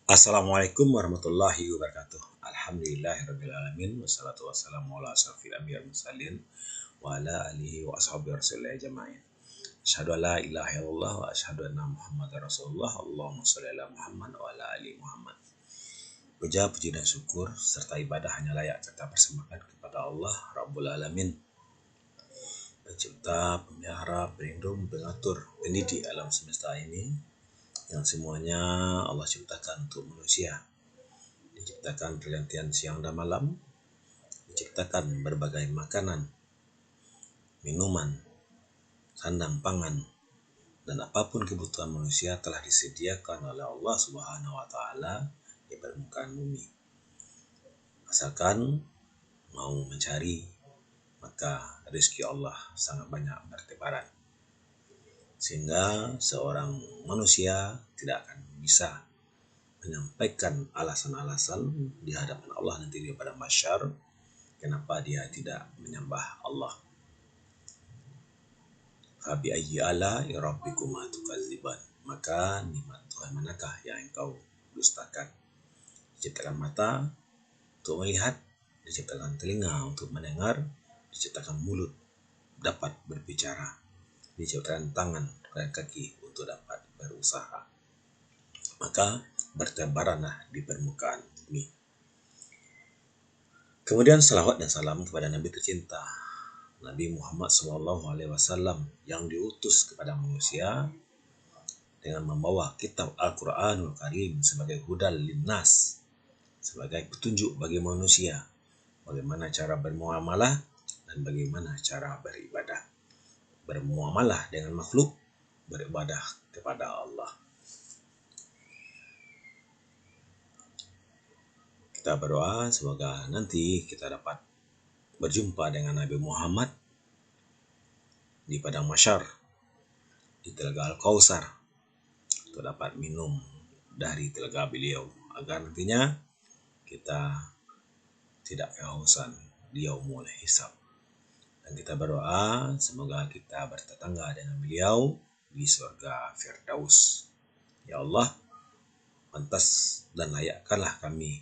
Assalamualaikum warahmatullahi wabarakatuh. Alhamdulillahirrabbilalamin. Wassalatu wassalamu ala asrafil anbiya wal mursalin wa ala alihi wa ashabihi rasulillah jamain. Asyhadu an la ilaha illallah wa asyhadu anna Muhammadar Rasulullah. Allahumma shalli ala Muhammad wa ala ali Muhammad. Puja, puji dan syukur serta ibadah hanya layak kita persembahkan kepada Allah Rabbul Alamin, pencipta, pemelihara, pelindung, pengatur, pendidik alam semesta ini, yang semuanya Allah ciptakan untuk manusia. Diciptakan pergantian siang dan malam, diciptakan berbagai makanan, minuman, sandang pangan, dan apapun kebutuhan manusia telah disediakan oleh Allah Subhanahu wa taala di permukaan bumi. Asalkan mau mencari, maka rezeki Allah sangat banyak bertebaran. Sehingga seorang manusia tidak akan bisa menyampaikan alasan-alasan di hadapan Allah nanti pada mahsyar kenapa dia tidak menyembah Allah. Fabi ayyi ala'i rabbikuma tukadziban. Maka nikmat Tuhan manakah yang engkau dustakan? Diciptakan mata untuk melihat, diciptakan telinga untuk mendengar, diciptakan mulut dapat berbicara, diciptakan tangan dan kaki untuk dapat berusaha. Maka bertebaranlah di permukaan bumi. Kemudian salawat dan salam kepada Nabi tercinta, Nabi Muhammad SAW, yang diutus kepada manusia dengan membawa kitab Al-Quranul Karim sebagai hudal linnas, sebagai petunjuk bagi manusia, bagaimana cara bermuamalah dan bagaimana cara beribadah. Bermuamalah dengan makhluk, beribadah kepada Allah. Kita berdoa semoga nanti kita dapat berjumpa dengan Nabi Muhammad di padang mahsyar, di telaga Al-Kautsar, untuk dapat minum dari telaga beliau, agar nantinya kita tidak kehausan di yaumul hisab. Dan kita berdoa semoga kita bertetangga dengan beliau di surga Firdaus. Ya Allah, pantas dan layakkanlah kami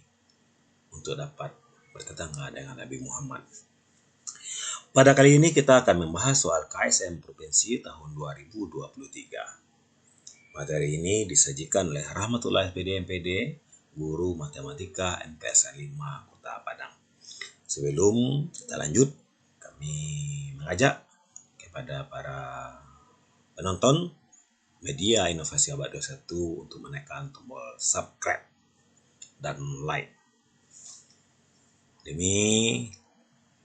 untuk dapat bertetangga dengan Nabi Muhammad. Pada kali ini kita akan membahas soal KSM Provinsi tahun 2023. Materi ini disajikan oleh Rahmatullah SPD MPD, Guru Matematika MTS 5 Kota Padang. Sebelum kita lanjut, kami mengajak kepada para penonton Media Inovasi Abad 21 untuk menekan tombol subscribe dan like demi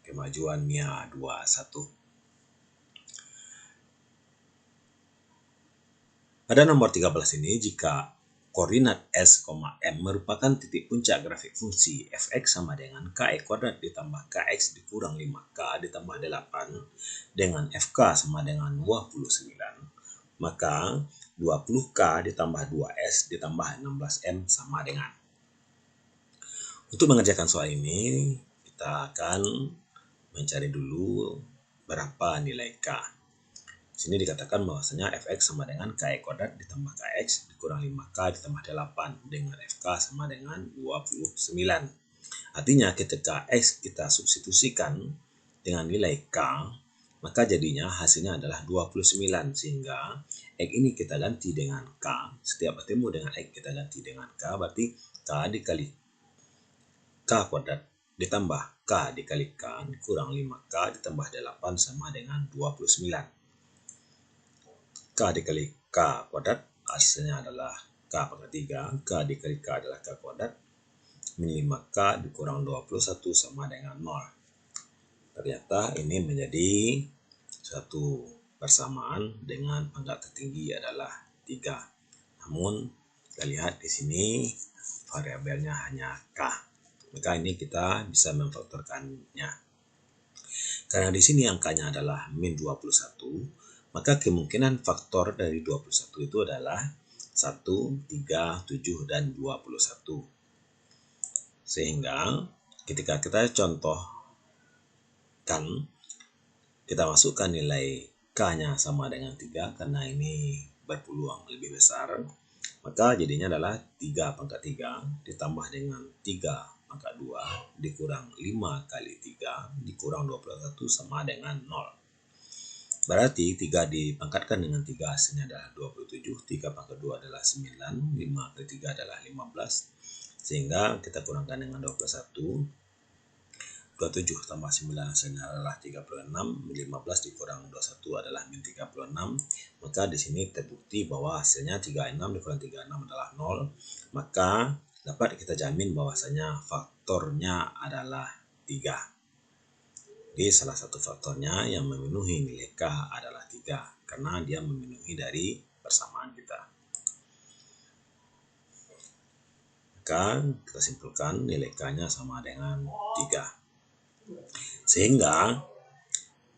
kemajuan MIA 21. Pada nomor 13 ini, jika koordinat S, M merupakan titik puncak grafik fungsi fx sama dengan kx kuadrat ditambah kx dikurang 5k ditambah 8 dengan fk sama dengan 29, maka 20k ditambah 2s ditambah 16m sama dengan. Untuk mengerjakan soal ini, kita akan mencari dulu berapa nilai k. Di sini dikatakan bahwasanya fx sama dengan kx kuadrat ditambah kx dikurang 5k ditambah 8 dengan fk sama dengan 29. Artinya ketika x kita substitusikan dengan nilai k, maka jadinya hasilnya adalah 29, sehingga x ini kita ganti dengan k. Setiap bertemu dengan x kita ganti dengan k, berarti k dikali k kuadrat ditambah k dikali k kurang 5k ditambah 8 sama dengan 29. K dikali k kuadrat hasilnya adalah k pangkat 3, k dikali k adalah k kuadrat, min 5k dikurang 21 sama dengan 0. Ternyata ini menjadi suatu persamaan dengan pangkat tertinggi adalah 3. Namun kita lihat di sini variabelnya hanya k. Maka ini kita bisa memfaktorkannya. Karena di sini angkanya adalah min 21, maka kemungkinan faktor dari 21 itu adalah 1, 3, 7, dan 21. Sehingga ketika kita contohkan, kita masukkan nilai k-nya sama dengan 3 karena ini berpeluang lebih besar, Maka jadinya adalah 3 pangkat 3 ditambah dengan 3 pangkat 2 dikurang 5 kali 3 dikurang 21 sama dengan 0. Berarti 3 dipangkatkan dengan 3 hasilnya adalah 27, 3 pangkat 2 adalah 9, 5 kali 3 adalah 15. Sehingga kita kurangkan dengan 21, 27 tambah 9 hasilnya adalah 36, 15 dikurang 21 adalah min 36. Maka di sini terbukti bahwa hasilnya 36 dikurang 36 adalah 0. Maka dapat kita jamin bahwasanya faktornya adalah 3. Jadi salah satu faktornya yang memenuhi nilai K adalah 3 karena dia memenuhi dari persamaan kita. Maka kita simpulkan nilai K-nya sama dengan 3. Sehingga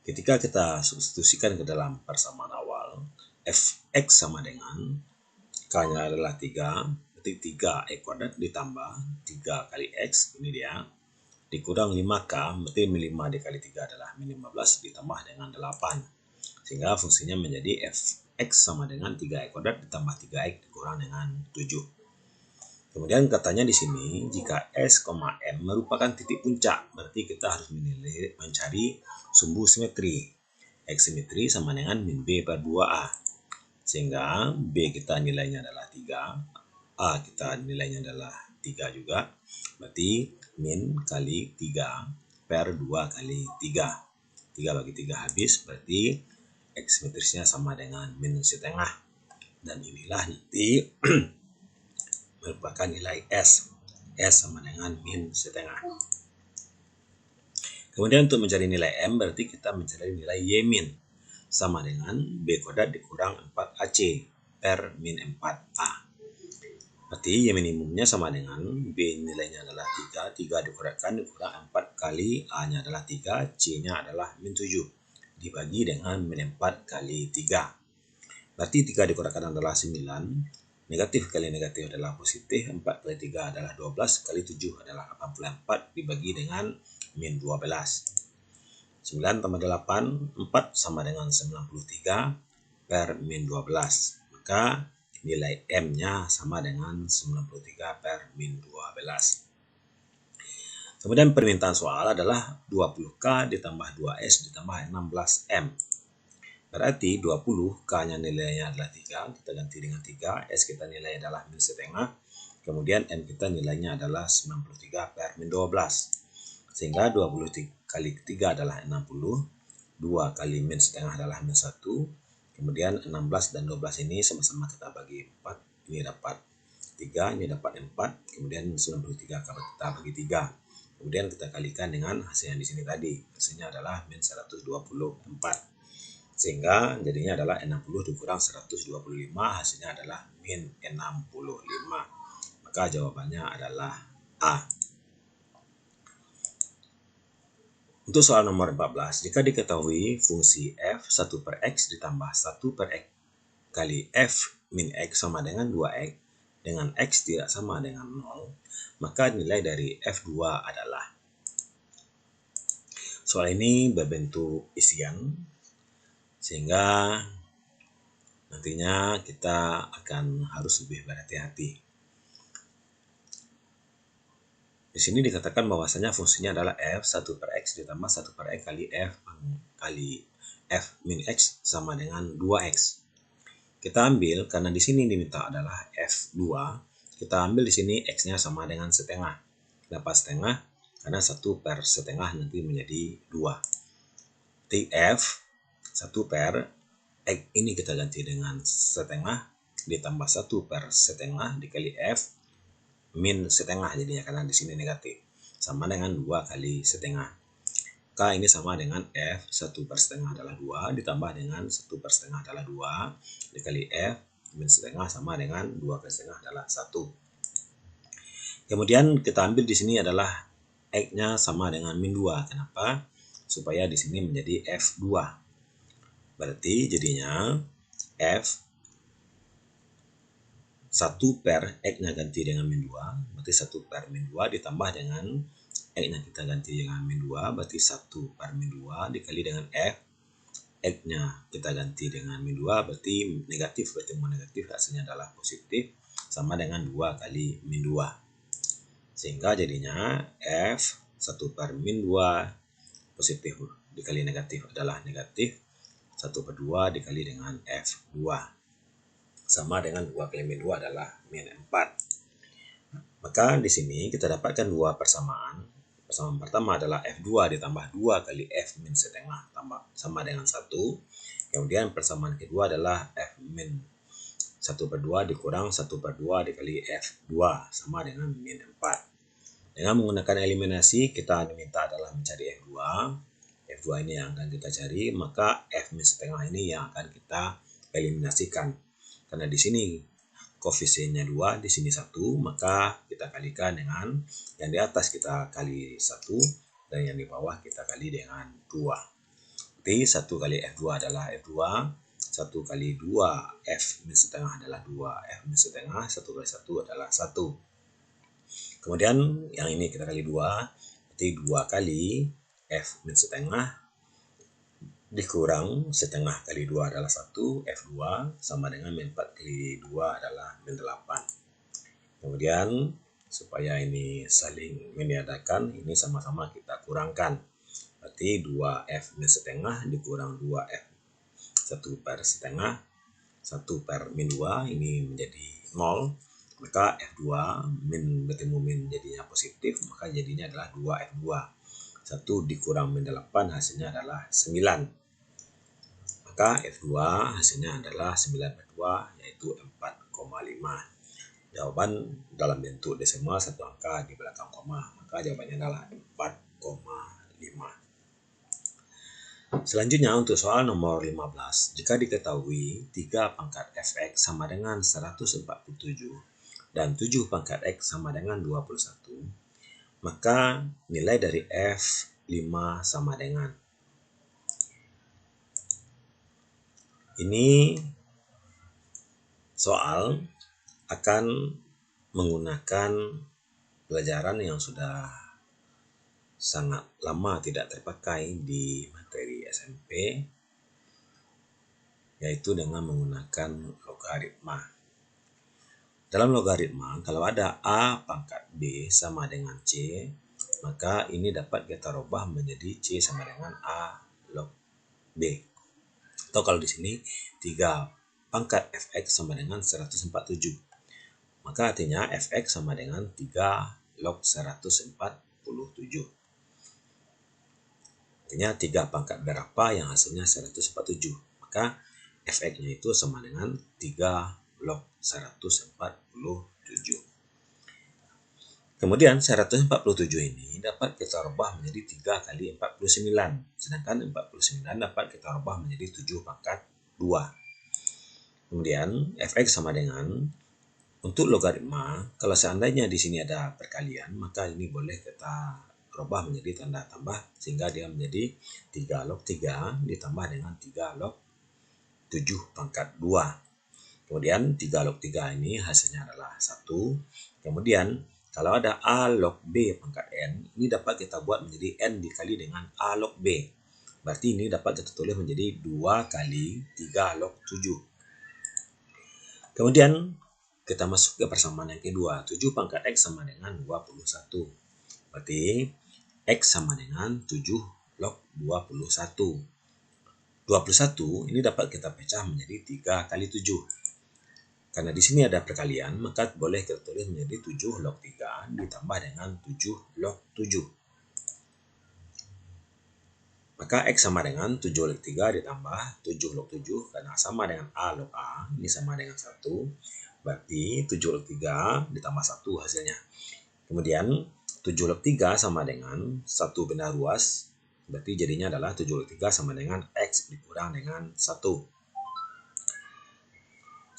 ketika kita substitusikan ke dalam persamaan awal, fx sama dengan K-nya adalah 3, berarti 3 E kuadrat ditambah 3 kali X, ini dia, dikurang 5K, berarti 5 dikali 3 adalah min 15 ditambah dengan 8. Sehingga fungsinya menjadi fx sama dengan 3 E kuadrat ditambah 3X dikurang dengan 7. Kemudian katanya di sini jika S, M merupakan titik puncak, berarti kita harus mencari sumbu simetri. X simetri sama dengan min B per 2A. Sehingga B kita nilainya adalah 3, A kita nilainya adalah 3 juga. Berarti min kali 3 per 2 kali 3. 3 bagi 3 habis, berarti X simetrisnya sama dengan min setengah. Dan inilah nanti merupakan nilai S. S sama dengan min setengah. Kemudian untuk mencari nilai M berarti kita mencari nilai Y min sama dengan B kuadrat dikurang 4AC per min 4A. Berarti Y minimumnya sama dengan B nilainya adalah 3, 3 dikurangan dikurang 4 kali A-nya adalah 3, C-nya adalah min 7 dibagi dengan min 4 kali 3. Berarti 3 dikurangkan adalah 9. Negatif kali negatif adalah positif, 4 kali 3 adalah 12, kali 7 adalah 84 dibagi dengan min 12. 9 tambah 8, 4 sama dengan 93 per min 12. Maka nilai M-nya sama dengan 93 per min 12. Kemudian permintaan soal adalah 20K ditambah 2S ditambah 16M. Berarti 20 K-nya nilainya adalah 3, kita ganti dengan 3, S kita nilai adalah min setengah, kemudian M kita nilainya adalah 93 per min 12. Sehingga 20 kali 3 adalah 60, 2 kali min setengah adalah min 1, kemudian 16 dan 12 ini sama-sama kita bagi 4, ini dapat 3, ini dapat 4, kemudian 93 kita bagi 3. Kemudian kita kalikan dengan hasil yang di sini tadi, hasilnya adalah min 124. Sehingga jadinya adalah 60 dikurang 125, hasilnya adalah min 65. Maka jawabannya adalah A. Untuk soal nomor 14, jika diketahui fungsi f 1 per x ditambah 1 per x kali f min x sama dengan 2x, dengan x tidak sama dengan 0, maka nilai dari f2 adalah. Soal ini berbentuk isian, sehingga nantinya kita akan harus lebih berhati-hati. Di sini dikatakan bahwasanya fungsinya adalah f 1 per x ditambah 1 per x kali f min x sama dengan 2x. Kita ambil, karena di sini diminta adalah f2, kita ambil di sini x-nya sama dengan setengah. Kenapa setengah? Karena 1 per setengah nanti menjadi 2. Jadi f 1 per X ini kita ganti dengan setengah ditambah 1 per setengah dikali F min setengah jadinya, karena di sini negatif, sama dengan 2 kali setengah. K ini sama dengan F 1 per setengah adalah 2 ditambah dengan 1 per setengah adalah 2 dikali F min setengah sama dengan 2 kali setengah adalah 1. Kemudian kita ambil di sini adalah X-nya sama dengan min 2. Kenapa? Supaya di sini menjadi F2. Berarti jadinya F 1 per X-nya ganti dengan min 2, berarti 1 per min 2 ditambah dengan X-nya kita ganti dengan min 2, berarti 1 per min 2 dikali dengan F, X-nya kita ganti dengan min 2, berarti negatif, berarti negatif hasilnya adalah positif, sama dengan 2 kali min 2. Sehingga jadinya F 1 per min 2 positif dikali negatif adalah negatif 1 per 2 dikali dengan F2. Sama dengan 2 kali min 2 adalah min 4. Maka di sini kita dapatkan dua persamaan. Persamaan pertama adalah F2 ditambah 2 kali F min setengah tambah sama dengan 1. Kemudian persamaan kedua adalah F min 1 per 2 dikurang 1 per 2 dikali F2 sama dengan min 4. Dengan menggunakan eliminasi, kita diminta adalah mencari F2. F2 ini yang akan kita cari, maka F min setengah ini yang akan kita eliminasikan. Karena di sini koefisiennya 2, di sini 1, maka kita kalikan dengan yang di atas kita kali 1 dan yang di bawah kita kali dengan 2. Jadi 1 kali F2 adalah F2, 1 kali 2 F min setengah adalah 2 F min setengah, 1 kali 1 adalah 1. Kemudian yang ini kita kali 2, berarti 2 kali F min setengah dikurang setengah kali 2 adalah 1, F2 sama dengan min 4 kali 2 adalah min 8. Kemudian supaya ini saling meniadakan, ini sama-sama kita kurangkan. Berarti 2F min setengah dikurang 2F 1 per setengah, 1 per min 2 ini menjadi 0. Maka F2 min bertemu min jadinya positif, maka jadinya adalah 2F2. 1 dikurang min 8 hasilnya adalah 9. Maka F2 hasilnya adalah 9 per 2 yaitu 4,5. Jawaban dalam bentuk desimal satu angka di belakang koma, maka jawabannya adalah 4,5. Selanjutnya untuk soal nomor 15, jika diketahui 3 pangkat fx sama dengan 147 dan 7 pangkat x sama dengan 21, maka nilai dari f5 sama dengan. Ini soal akan menggunakan pelajaran yang sudah sangat lama tidak terpakai di materi SMP, yaitu dengan menggunakan logaritma. Dalam logaritma, kalau ada A pangkat B sama dengan C, maka ini dapat kita rubah menjadi C sama dengan A log B. Atau kalau di sini 3 pangkat fx sama dengan 147. Maka artinya fx sama dengan 3 log 147. Artinya 3 pangkat berapa yang hasilnya 147. Maka fx-nya itu sama dengan 3 log 147. Kemudian 147 ini dapat kita rubah menjadi 3 kali 49. Sedangkan 49 dapat kita rubah menjadi 7 pangkat 2. Kemudian fx sama dengan, untuk logaritma, kalau seandainya di sini ada perkalian, maka ini boleh kita rubah menjadi tanda tambah sehingga dia menjadi 3 log 3 ditambah dengan 3 log 7 pangkat 2. Kemudian 3 log 3 ini hasilnya adalah 1. Kemudian kalau ada A log B pangkat N, ini dapat kita buat menjadi N dikali dengan A log B. Berarti ini dapat kita tulis menjadi 2 kali 3 log 7. Kemudian kita masuk ke persamaan yang kedua. 7 pangkat X sama dengan 21. Berarti X sama dengan 7 log 21. 21 ini dapat kita pecah menjadi 3 kali 7. Karena di sini ada perkalian, maka boleh kita tulis menjadi 7 log 3 ditambah dengan 7 log 7. Maka X sama dengan 7 log 3 ditambah 7 log 7, karena sama dengan A log A, ini sama dengan 1. Berarti 7 log 3 ditambah 1 hasilnya. Kemudian 7 log 3 sama dengan 1 benda ruas, berarti jadinya adalah 7 log 3 sama dengan X dikurang dengan 1.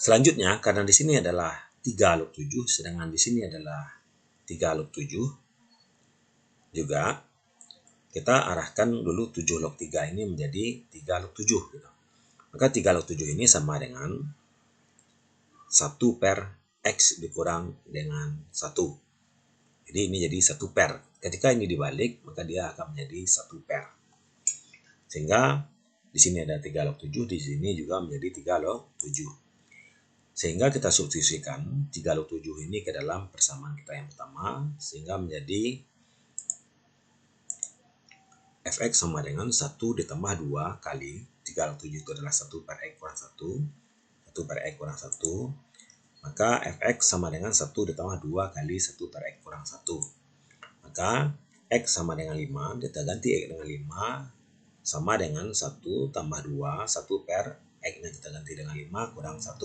Selanjutnya, karena di sini adalah 3 log 7, sedangkan di sini adalah 3 log 7, juga kita arahkan dulu 7 log 3 ini menjadi 3 log 7. Gitu. Maka 3 log 7 ini sama dengan 1 per X dikurang dengan 1. Jadi ini jadi 1 per. Ketika ini dibalik, maka dia akan menjadi 1 per. Sehingga di sini ada 3 log 7, di sini juga menjadi 3 log 7. Sehingga kita substitusikan 37 ini ke dalam persamaan kita yang pertama, sehingga menjadi fx sama dengan 1 ditambah 2 kali 37 itu adalah 1 per x kurang 1, 1 per x kurang 1, maka fx sama dengan 1 ditambah 2 kali 1 per x kurang 1. Maka x sama dengan 5, kita ganti x dengan 5, sama dengan 1 tambah 2, 1 per x-nya kita ganti dengan 5 kurang 1.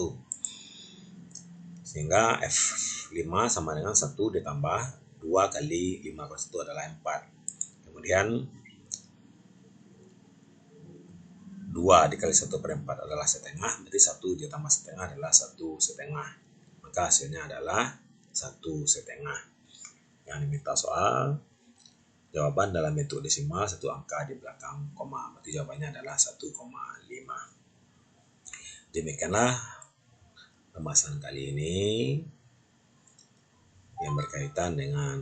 Sehingga F5 sama dengan 1 ditambah 2 kali 5 kurang 1 adalah 4. Kemudian 2 dikali 1 per 4 adalah setengah, berarti 1 ditambah setengah adalah 1 setengah. Maka hasilnya adalah 1 setengah. Yang diminta soal, jawaban dalam bentuk desimal, satu angka di belakang koma. Berarti jawabannya adalah 1,5. Demikianlah pembahasan kali ini yang berkaitan dengan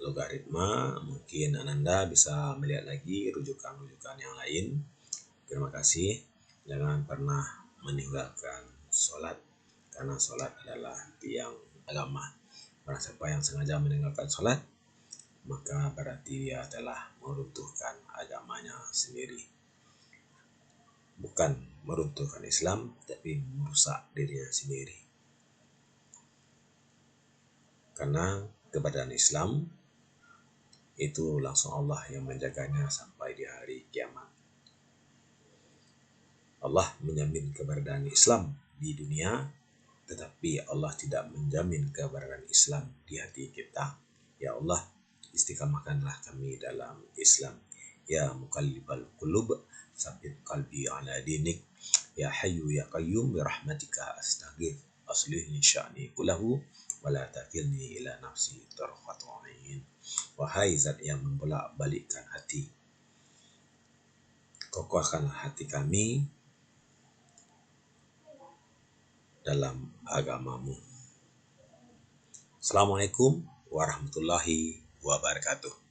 logaritma. Mungkin Ananda bisa melihat lagi rujukan-rujukan yang lain. Terima kasih. Jangan pernah meninggalkan sholat, karena sholat adalah tiang agama. Barang siapa yang sengaja meninggalkan sholat, maka berarti dia telah meruntuhkan agamanya sendiri. Bukan meruntuhkan Islam, tapi merusak dirinya sendiri. Karena keberadaan Islam itu langsung Allah yang menjaganya sampai di hari kiamat. Allah menjamin keberadaan Islam di dunia, tetapi Allah tidak menjamin keberadaan Islam di hati kita. Ya Allah, istiqamahkanlah kami dalam Islam. Ya muqallibal qulub, tsabbit qalbi ala dinik. Ya hayyu ya qayyum bi rahmatika astaghfir. Aslih sya'ni kullahu wa la takilni ila nafsi tarfata 'ain. Wahai zat yang membolak-balikkan hati, kokohkanlah hati kami dalam agamamu. Assalamualaikum warahmatullahi wabarakatuh.